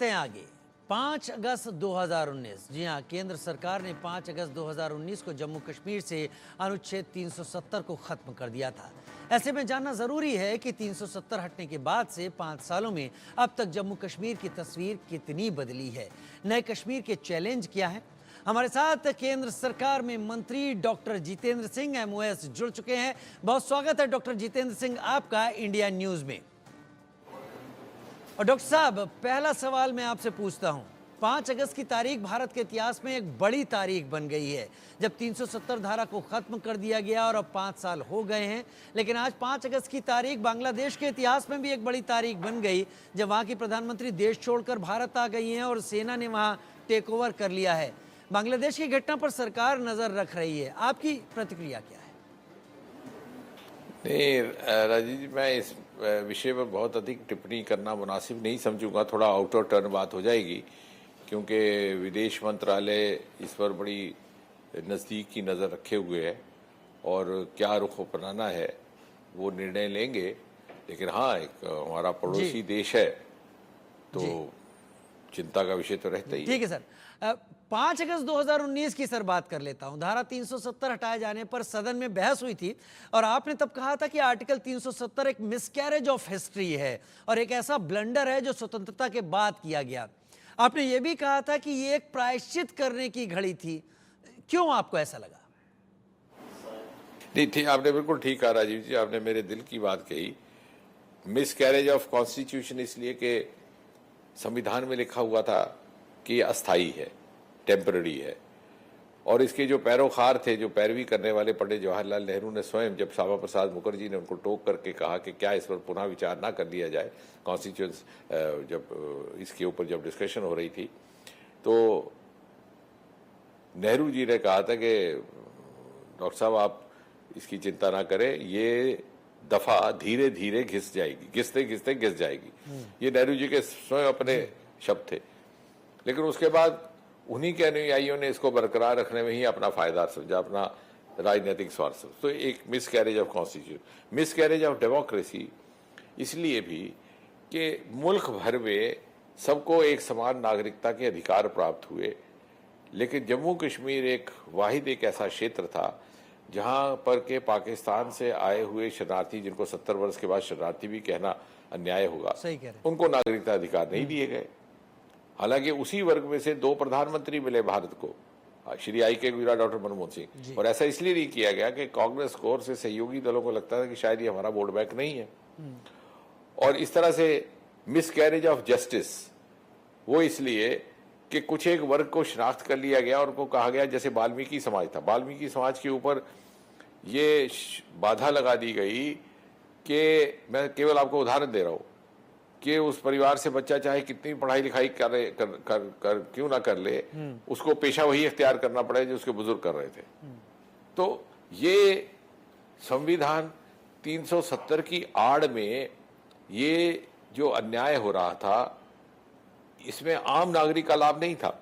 बढ़ते हैं आगे। 5 अगस्त 2019, जी हाँ, केंद्र सरकार ने 5 अगस्त 2019 को जम्मू कश्मीर से अनुच्छेद 370 को खत्म कर दिया था। ऐसे में जानना जरूरी है कि 370 हटने के बाद से 5 सालों में अब तक जम्मू कश्मीर की तस्वीर कितनी बदली है, नए कश्मीर के चैलेंज क्या है। हमारे साथ केंद्र सरकार में मंत्री डॉक्टर जितेंद्र सिंह MOS जुड़ चुके हैं। बहुत स्वागत है डॉक्टर जितेंद्र सिंह आपका इंडिया न्यूज में। और डॉक्टर साहब, पहला सवाल मैं आपसे पूछता हूं, 5 अगस्त की तारीख भारत के इतिहास में एक बड़ी तारीख बन गई है, जब 370 धारा को खत्म कर दिया गया और अब 5 साल हो गए हैं। लेकिन आज 5 अगस्त की तारीख बांग्लादेश के इतिहास में भी एक बड़ी तारीख बन गई, जब वहां की प्रधानमंत्री देश छोड़कर भारत आ गई हैं और सेना ने वहां टेक ओवर कर लिया है। बांग्लादेश की घटना पर सरकार नजर रख रही है, आपकी प्रतिक्रिया क्या है? नहीं राजीव जी, मैं इस विषय पर बहुत अधिक टिप्पणी करना मुनासिब नहीं समझूंगा। थोड़ा आउट ऑफ टर्न बात हो जाएगी, क्योंकि विदेश मंत्रालय इस पर बड़ी नज़दीक की नज़र रखे हुए है और क्या रुख अपनाना है वो निर्णय लेंगे। लेकिन हाँ, एक हमारा पड़ोसी देश है तो चिंता का विषय तो रहता ही है। ठीक है सर, 5 अगस्त 2019 की सर बात कर लेता हूं। धारा 370 हटाए जाने पर सदन में बहस हुई थी और आपने तब कहा था कि आर्टिकल 370 एक मिसकैरेज ऑफ हिस्ट्री है और एक ऐसा ब्लंडर है जो स्वतंत्रता के बाद किया गया। आपने ये भी कहा था कि ये एक प्रायश्चित करने की घड़ी थी। क्यों आपको ऐसा लगा? नहीं ठीक, आपने बिल्कुल ठीक कहा राजीव जी, आपने मेरे दिल की बात कही। मिसकैरेज ऑफ कॉन्स्टिट्यूशन इसलिए कि संविधान में लिखा हुआ था कि ये अस्थाई है, टेम्पररी है, और इसके जो पैरोकार थे, जो पैरवी करने वाले पंडित जवाहरलाल नेहरू ने स्वयं, जब श्यामा प्रसाद मुखर्जी ने उनको टोक करके कहा कि क्या इस पर पुनः विचार ना कर लिया जाए, कॉन्स्टिट्यूशन जब इसके ऊपर जब डिस्कशन हो रही थी, तो नेहरू जी ने कहा था कि डॉक्टर साहब आप इसकी चिंता ना करें, ये दफा धीरे धीरे घिस जाएगी, घिसते घिसते घिस जाएगी। ये नेहरू जी के स्वयं अपने शब्द थे। लेकिन उसके बाद उन्हीं के अनुयायियों ने इसको बरकरार रखने में ही अपना फायदा समझा, अपना राजनीतिक स्वार्थ। तो एक miscarriage of constitution, miscarriage of democracy इसलिए भी कि मुल्क भर में सबको एक समान नागरिकता के अधिकार प्राप्त हुए, लेकिन जम्मू कश्मीर एक वाहिद एक ऐसा क्षेत्र था जहां पर के पाकिस्तान से आए हुए शरणार्थी, जिनको 70 वर्ष के बाद शरणार्थी भी कहना अन्याय होगा, सही कह रहे हैं, उनको नागरिकता अधिकार नहीं दिए गए। हालांकि उसी वर्ग में से 2 प्रधानमंत्री मिले भारत को, श्री IK गुजराल, डॉक्टर मनमोहन सिंह। और ऐसा इसलिए नहीं किया गया कि कांग्रेस को और से सहयोगी दलों को लगता था कि शायद ये हमारा वोट बैंक नहीं है। और इस तरह से मिसकैरेज ऑफ जस्टिस वो इसलिए कि कुछ एक वर्ग को शनाख्त कर लिया गया और उनको कहा गया, जैसे वाल्मीकि समाज था, वाल्मीकि समाज के ऊपर ये बाधा लगा दी गई कि, मैं केवल आपको उदाहरण दे रहा हूं, कि उस परिवार से बच्चा चाहे कितनी पढ़ाई लिखाई क्यों ना कर ले, उसको पेशा वही इख्तियार करना पड़े जो उसके बुजुर्ग कर रहे थे। तो ये संविधान 370 की आड़ में ये जो अन्याय हो रहा था, इसमें आम नागरिक का लाभ नहीं था।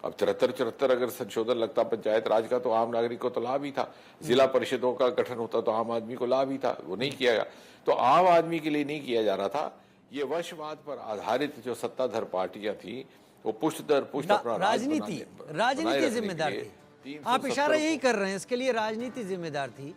अब 73 अगर संशोधन लगता पंचायत राज का, तो आम नागरिक को तो लाभ ही था। जिला परिषदों का गठन होता तो आम आदमी को लाभ ही था, वो नहीं किया गया। तो आम आदमी के लिए नहीं किया जा रहा था। ये वशवाद पर आधारित जो सत्ताधार पार्टियां थी, वो पुष्ट दर पुष्ट अपना राजनीति जिम्मेदार थी। आप इशारा यही कर रहे हैं, इसके लिए राजनीति जिम्मेदार थी।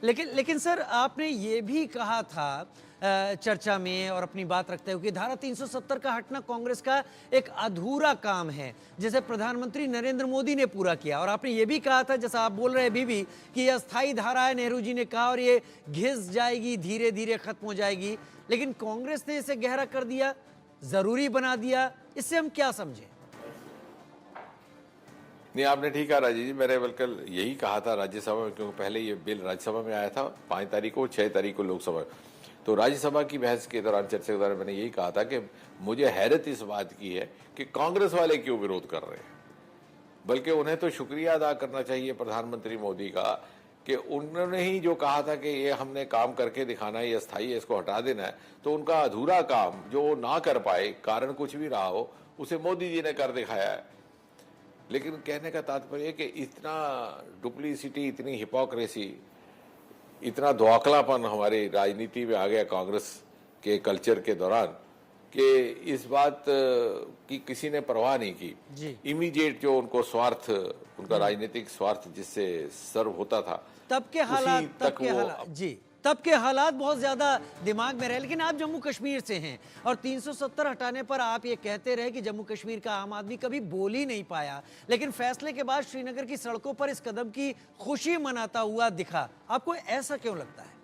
लेकिन सर, आपने ये भी कहा था चर्चा में और अपनी बात रखते हुए कि धारा 370 का हटना कांग्रेस का एक अधूरा काम है, जिसे प्रधानमंत्री नरेंद्र मोदी ने पूरा किया। और आपने ये भी कहा था, जैसा आप बोल रहे हैं अभी भी, कि यह अस्थायी धारा है, नेहरू जी ने कहा, और ये घिस जाएगी, धीरे धीरे खत्म हो जाएगी। लेकिन कांग्रेस ने इसे गहरा कर दिया, जरूरी बना दिया। इससे हम क्या समझे? नहीं, आपने ठीक कहा राजीव जी। मैंने बल्कि यही कहा था राज्यसभा में, क्योंकि पहले ये बिल राज्यसभा में आया था 5 तारीख को, 6 तारीख को लोकसभा। तो राज्यसभा की बहस के दौरान, चर्चा के दौरान मैंने यही कहा था कि मुझे हैरत इस बात की है कि कांग्रेस वाले क्यों विरोध कर रहे हैं। बल्कि उन्हें तो शुक्रिया अदा करना चाहिए प्रधानमंत्री मोदी का कि उन्होंने ही जो कहा था कि ये हमने काम करके दिखाना है, ये अस्थायी है, इसको हटा देना है। तो उनका अधूरा काम जो ना कर पाए, कारण कुछ भी रहा हो, उसे मोदी जी ने कर दिखाया है। लेकिन कहने का तात्पर्य कि इतना डुप्लीसिटी, इतनी हिपोक्रेसी, इतना धोखलापन हमारी राजनीति में आ गया कांग्रेस के कल्चर के दौरान, कि इस बात की किसी ने परवाह नहीं की। जी। इमीडिएट जो उनको स्वार्थ, उनका राजनीतिक स्वार्थ जिससे सर्व होता था, तब के हालात, उसी तक वो जी, तब के हालात बहुत ज्यादा दिमाग में रहे। लेकिन आप जम्मू कश्मीर से हैं और 370 हटाने पर आप ये कहते रहे कि जम्मू कश्मीर का आम आदमी कभी बोल ही नहीं पाया, लेकिन फैसले के बाद श्रीनगर की सड़कों पर इस कदम की खुशी मनाता हुआ दिखा। आपको ऐसा क्यों लगता है?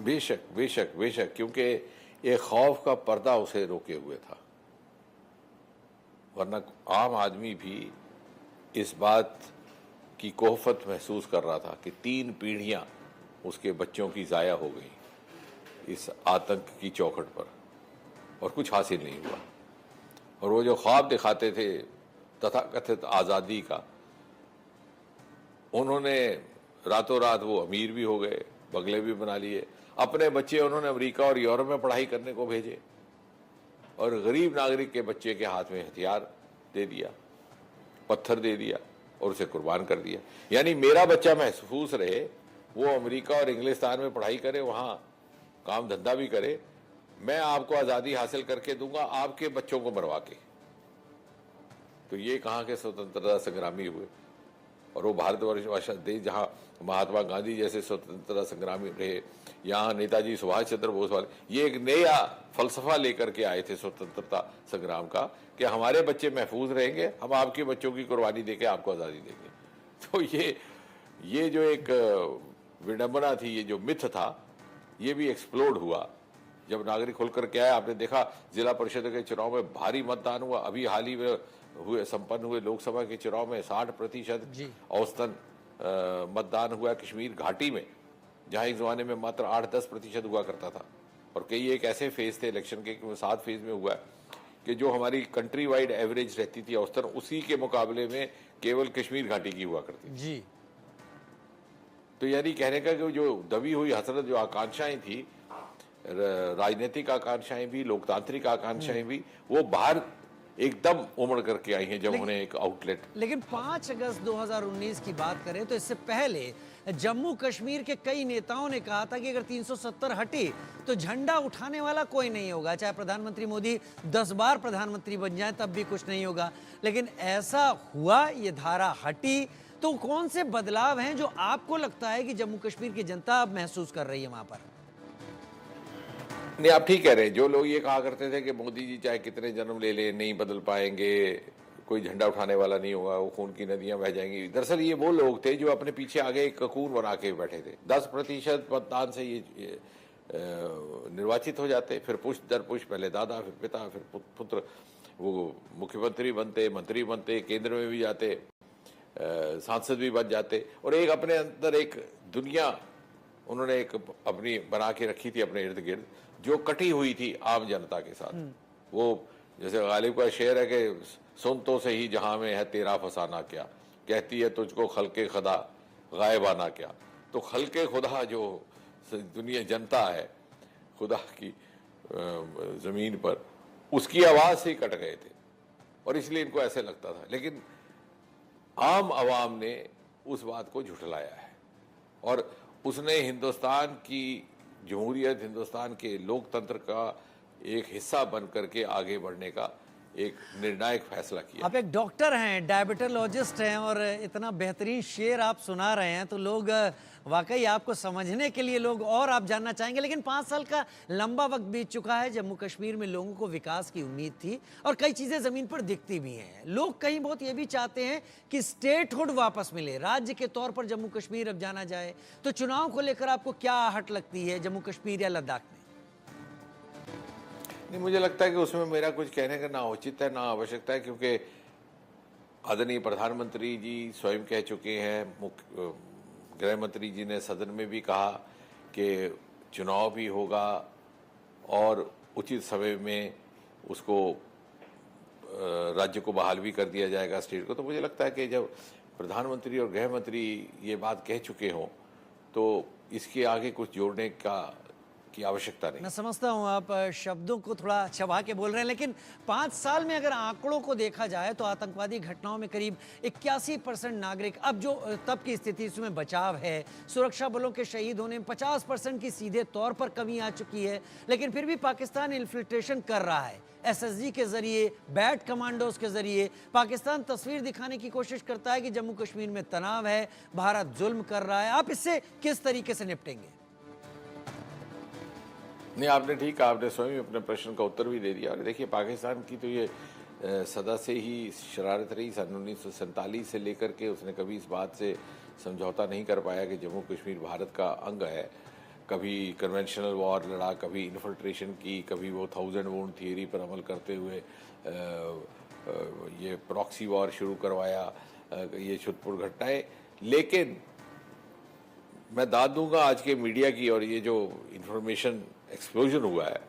बेशक बेशक बेशक, क्योंकि एक खौफ का पर्दा उसे रोके हुए था, वरना आम आदमी भी इस बात की कोहफत महसूस कर रहा था कि 3 पीढ़ियां उसके बच्चों की ज़ाया हो गई इस आतंक की चौखट पर, और कुछ हासिल नहीं हुआ। और वो जो ख्वाब दिखाते थे तथाकथित आज़ादी का, उन्होंने रातों रात वो अमीर भी हो गए, बंगले भी बना लिए, अपने बच्चे उन्होंने अमेरिका और यूरोप में पढ़ाई करने को भेजे, और गरीब नागरिक के बच्चे के हाथ में हथियार दे दिया, पत्थर दे दिया और उसे कुर्बान कर दिया। यानी मेरा बच्चा महफूज रहे, वो अमेरिका और इंग्लिस्तान में पढ़ाई करे, वहाँ काम धंधा भी करे, मैं आपको आज़ादी हासिल करके दूंगा आपके बच्चों को मरवा के। तो ये कहाँ के स्वतंत्रता संग्रामी हुए? और वो भारतवर्ष देश जहाँ महात्मा गांधी जैसे स्वतंत्रता संग्रामी रहे, यहाँ नेताजी सुभाष चंद्र बोस वाले, ये एक नया फलसफा लेकर के आए थे स्वतंत्रता संग्राम का कि हमारे बच्चे महफूज रहेंगे, हम आपके बच्चों की कुर्बानी देके आपको आज़ादी देंगे। तो ये जो एक विडंबना थी, ये जो मिथ था, ये भी एक्सप्लोड हुआ जब नागरिक खुलकर के आए। आपने देखा जिला परिषद के चुनाव में भारी मतदान हुआ, अभी हाल ही में संपन्न हुए लोकसभा के चुनाव में 60% औसतन मतदान हुआ कश्मीर घाटी में, जहां एक जमाने में मात्र 8-10% हुआ करता था। और कई एक ऐसे फेज थे इलेक्शन के कि 7 फेज में हुआ कि जो हमारी कंट्री वाइड एवरेज रहती थी औसतन, उसी के मुकाबले में केवल कश्मीर घाटी की हुआ करती जी। तो यानी कहने का कि जो दबी हुई हसरत, जो आकांक्षाएं थी, राजनीतिक आकांक्षाएं भी, लोकतांत्रिक आकांक्षाएं भी, वो बाहर एकदम उमड़ करके आई हैं जब उन्हें एक आउटलेट। लेकिन 5 अगस्त 2019 की बात करें तो इससे पहले जम्मू कश्मीर के कई नेताओं ने कहा था कि अगर 370 हटी तो झंडा उठाने वाला कोई नहीं होगा, चाहे प्रधानमंत्री मोदी 10 बार प्रधानमंत्री बन जाएं तब भी कुछ नहीं होगा। लेकिन ऐसा हुआ, ये धारा हटी, तो कौन से बदलाव हैं जो आपको लगता है कि जम्मू कश्मीर की जनता अब महसूस कर रही है वहां पर? नहीं, आप ठीक कह रहे हैं। जो लोग ये कहा करते थे कि मोदी जी चाहे कितने जन्म ले ले नहीं बदल पाएंगे, कोई झंडा उठाने वाला नहीं होगा, वो खून की नदियां बह जाएंगी, दरअसल ये वो लोग थे जो अपने पीछे आगे एक ककून बना के बैठे थे। 10% मतदान से ये निर्वाचित हो जाते, फिर पुष्प दर पुष्प, पहले दादा, फिर पिता, फिर पुत्र, वो मुख्यमंत्री बनते, मंत्री बनते, केंद्र में भी जाते, सांसद भी बन जाते, और एक अपने अंदर एक दुनिया उन्होंने एक अपनी बना के रखी थी अपने इर्द गिर्द, जो कटी हुई थी आम जनता के साथ। वो जैसे गालिब का शेर है कि सुन तो सही जहां में है तेरा फसाना क्या, कहती है तुझको खल्के खुदा गायबाना क्या। तो खल्के खुदा जो दुनिया जनता है खुदा की जमीन पर, उसकी आवाज से ही कट गए थे, और इसलिए इनको ऐसे लगता था। लेकिन आम आवाम ने उस बात को झुठलाया है, और उसने हिंदुस्तान की जमहूरियत, हिंदुस्तान के लोकतंत्र का एक हिस्सा बन करके आगे बढ़ने का एक निर्णायक फैसला किया। आप एक डॉक्टर हैं, डायबिटोलॉजिस्ट हैं, और इतना बेहतरीन शेर आप सुना रहे हैं तो लोग वाकई आपको समझने के लिए लोग और आप जानना चाहेंगे। लेकिन 5 साल का लंबा वक्त बीत चुका है। जम्मू कश्मीर में लोगों को विकास की उम्मीद थी और कई चीज़ें ज़मीन पर दिखती भी हैं। लोग कहीं बहुत ये भी चाहते हैं कि स्टेटहुड वापस मिले, राज्य के तौर पर जम्मू कश्मीर अब जाना जाए। तो चुनाव को लेकर आपको क्या आहट लगती है जम्मू कश्मीर या लद्दाख में? नहीं, मुझे लगता है कि उसमें मेरा कुछ कहने का ना औचित्य है ना आवश्यकता है, क्योंकि आदरणीय प्रधानमंत्री जी स्वयं कह चुके हैं, गृह मंत्री जी ने सदन में भी कहा कि चुनाव भी होगा और उचित समय में उसको राज्य को बहाल भी कर दिया जाएगा, स्टेट को। तो मुझे लगता है कि जब प्रधानमंत्री और गृह मंत्री ये बात कह चुके हों तो इसके आगे कुछ जोड़ने का की आवश्यकता नहीं। मैं समझता हूँ आप शब्दों को थोड़ा चबा के बोल रहे हैं, लेकिन 5 साल में अगर आंकड़ों को देखा जाए तो आतंकवादी घटनाओं में करीब 81% नागरिक, अब जो तब की स्थिति उसमें बचाव है, सुरक्षा बलों के शहीद होने में 50% की सीधे तौर पर कमी आ चुकी है, लेकिन फिर भी पाकिस्तान इन्फिल्ट्रेशन कर रहा है। एसएसजी के जरिए, बैट कमांडोज के जरिए पाकिस्तान तस्वीर दिखाने की कोशिश करता है कि जम्मू कश्मीर में तनाव है, भारत जुल्म कर रहा है। आप इससे किस तरीके से निपटेंगे? नहीं, आपने ठीक कहा, आपने स्वयं अपने प्रश्न का उत्तर भी दे दिया। और देखिए, पाकिस्तान की तो ये सदा से ही शरारत रही। सन 1947 से लेकर के उसने कभी इस बात से समझौता नहीं कर पाया कि जम्मू कश्मीर भारत का अंग है। कभी कन्वेंशनल वॉर लड़ा, कभी इन्फिल्ट्रेशन की, कभी वो 1000 वुंड थियरी पर अमल करते हुए ये प्रॉक्सी वॉर शुरू करवाया, ये छुटपुट घटनाएं। लेकिन मैं दाद दूंगा आज के मीडिया की, और ये जो इंफॉर्मेशन एक्सप्लोजन हुआ है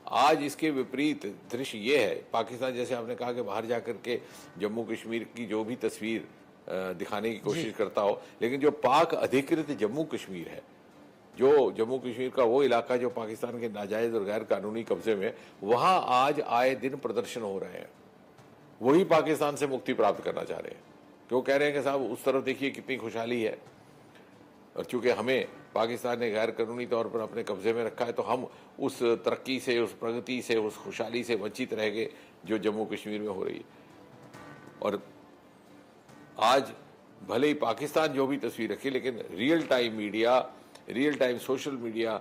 आज, इसके विपरीत दृश्य ये है। पाकिस्तान, जैसे आपने कहा कि बाहर जाकर के जम्मू कश्मीर की जो भी तस्वीर दिखाने की कोशिश करता हो, लेकिन जो पाक अधिकृत जम्मू कश्मीर है, जो जम्मू कश्मीर का वो इलाका जो पाकिस्तान के नाजायज और गैर कानूनी कब्जे में, वहां आज आए दिन प्रदर्शन हो रहे हैं। वही पाकिस्तान से मुक्ति प्राप्त करना चाह रहे हैं, क्यों कह रहे हैं कि साहब उस तरफ देखिए कितनी खुशहाली है। और चूंकि हमें पाकिस्तान ने गैर कानूनी तौर पर अपने कब्जे में रखा है, तो हम उस तरक्की से, उस प्रगति से, उस खुशहाली से वंचित रह गए जो जम्मू कश्मीर में हो रही है। और आज भले ही पाकिस्तान जो भी तस्वीर रखे, लेकिन real time media, real time social media,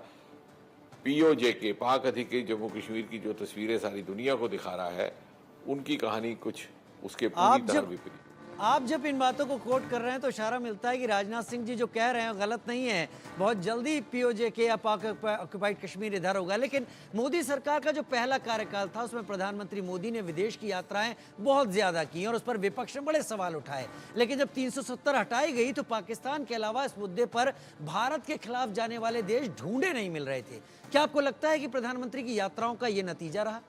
PoJ के, पाक अधिकृत जम्मू कश्मीर की जो तस्वीरें सारी दुनिया को दिखा रहा है, उनकी कहानी कुछ उसके पूरी तरह विपरीत। आप जब इन बातों को कोट कर रहे हैं तो इशारा मिलता है कि राजनाथ सिंह जी जो कह रहे हैं गलत नहीं है। बहुत जल्दी पीओजे के या पाक ऑक्युपाइड कश्मीर इधर होगा, लेकिन मोदी सरकार का जो पहला कार्यकाल था उसमें प्रधानमंत्री मोदी ने विदेश की यात्राएं बहुत ज्यादा की और उस पर विपक्ष ने बड़े सवाल उठाए। लेकिन जब 370 हटाई गई तो पाकिस्तान के अलावा इस मुद्दे पर भारत के खिलाफ जाने वाले देश ढूंढे नहीं मिल रहे थे। क्या आपको लगता है कि प्रधानमंत्री की यात्राओं का यह नतीजा रहा?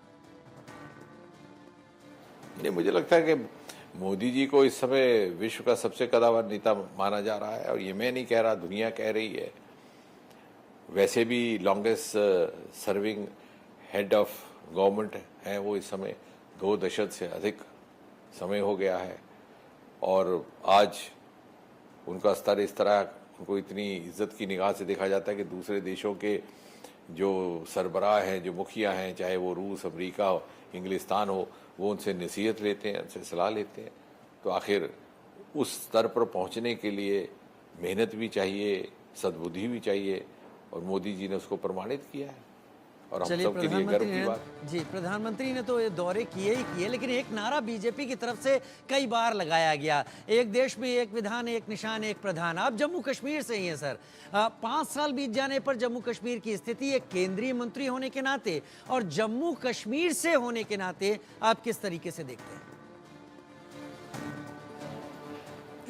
नहीं, मुझे लगता है कि मोदी जी को इस समय विश्व का सबसे कद्दावर नेता माना जा रहा है। और ये मैं नहीं कह रहा, दुनिया कह रही है। वैसे भी longest serving head of government हैं वो इस समय, 2 दशक से अधिक समय हो गया है। और आज उनका स्तर इस तरह, उनको इतनी इज्जत की निगाह से देखा जाता है कि दूसरे देशों के जो सरबराह हैं, जो मुखिया हैं, चाहे वो रूस, अमेरिका हो, इंग्लिस्तान हो, वो उनसे नसीहत लेते हैं, उनसे सलाह लेते हैं। तो आखिर उस स्तर पर पहुंचने के लिए मेहनत भी चाहिए, सद्बुद्धि भी चाहिए, और मोदी जी ने उसको प्रमाणित किया है। और हम सब के लिए गर्व की बात। जी, प्रधानमंत्री ने तो ये दौरे किए ही किए, लेकिन एक नारा बीजेपी की तरफ से कई बार लगाया गया, एक देश में एक विधान, एक निशान, एक प्रधान। आप जम्मू कश्मीर से ही हैं सर। 5 साल बीत जाने पर जम्मू कश्मीर की स्थिति, एक केंद्रीय मंत्री होने के नाते और जम्मू कश्मीर से होने के नाते आप किस तरीके से देखते हैं?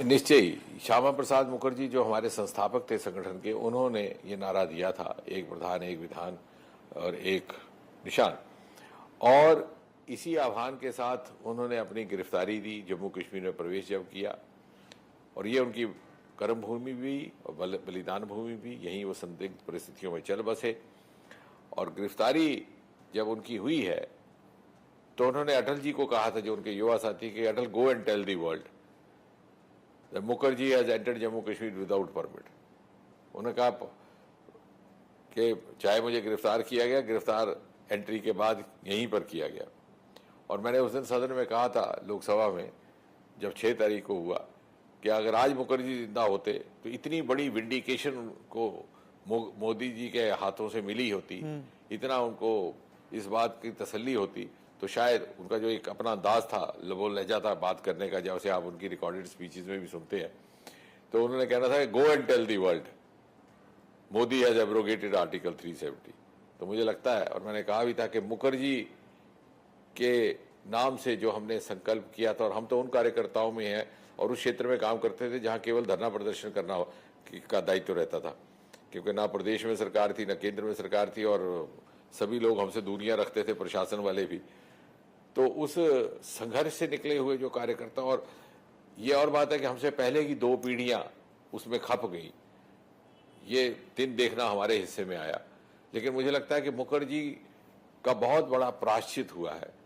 निश्चय ही श्यामा प्रसाद मुखर्जी जो हमारे संस्थापक थे संगठन के, उन्होंने ये नारा दिया था, एक प्रधान, एक विधान और एक निशान। और इसी आह्वान के साथ उन्होंने अपनी गिरफ्तारी दी, जम्मू कश्मीर में प्रवेश जब किया। और ये उनकी कर्म भूमि भी और बलिदान भूमि भी, यहीं वो संदिग्ध परिस्थितियों में चल बसे। और गिरफ्तारी जब उनकी हुई है तो उन्होंने अटल जी को कहा था, जो उनके युवा साथी के, Atal go and tell the world that Mukherjee has entered Jammu Kashmir without permit. उन्होंने कहा कि चाहे मुझे गिरफ्तार किया गया, गिरफ्तार एंट्री के बाद यहीं पर किया गया। और मैंने उस दिन सदन में कहा था, लोकसभा में, जब 6 तारीख को हुआ, कि अगर आज मुखर्जी जिंदा होते तो इतनी बड़ी विंडिकेशन को मोदी जी के हाथों से मिली होती, इतना उनको इस बात की तसल्ली होती, तो शायद उनका जो एक अपना अंदाज था, लबो लहजा था बात करने का, जैसे आप उनकी रिकॉर्डेड स्पीचेस में भी सुनते हैं, तो उन्होंने कहना था, go and tell the world Modi has abrogated article 370। तो मुझे लगता है, और मैंने कहा भी था कि मुखर्जी के नाम से जो हमने संकल्प किया था, और हम तो उन कार्यकर्ताओं में हैं और उस क्षेत्र में काम करते थे जहां केवल धरना प्रदर्शन करना का दायित्व रहता था, क्योंकि ना प्रदेश में सरकार थी, ना केंद्र में सरकार थी, और सभी लोग हमसे दूरियां रखते थे, प्रशासन वाले भी। तो उस संघर्ष से निकले हुए जो कार्यकर्ता, और ये और बात है कि हमसे पहले की 2 पीढ़ियां उसमें खप गई, ये दिन देखना हमारे हिस्से में आया। लेकिन मुझे लगता है कि मुखर्जी का बहुत बड़ा प्रायश्चित हुआ है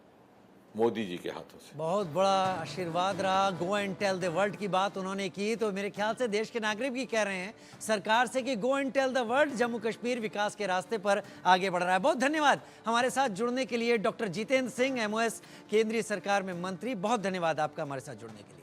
मोदी जी के हाथों से। बहुत बड़ा आशीर्वाद रहा। Go and tell the world की बात उन्होंने की, तो मेरे ख्याल से देश के नागरिक भी कह रहे हैं सरकार से कि go and tell the world, Jammu Kashmir विकास के रास्ते पर आगे बढ़ रहा है। बहुत धन्यवाद हमारे साथ जुड़ने के लिए डॉक्टर जितेंद्र सिंह, MOS केंद्रीय सरकार में मंत्री। बहुत धन्यवाद आपका हमारे साथ जुड़ने के लिए।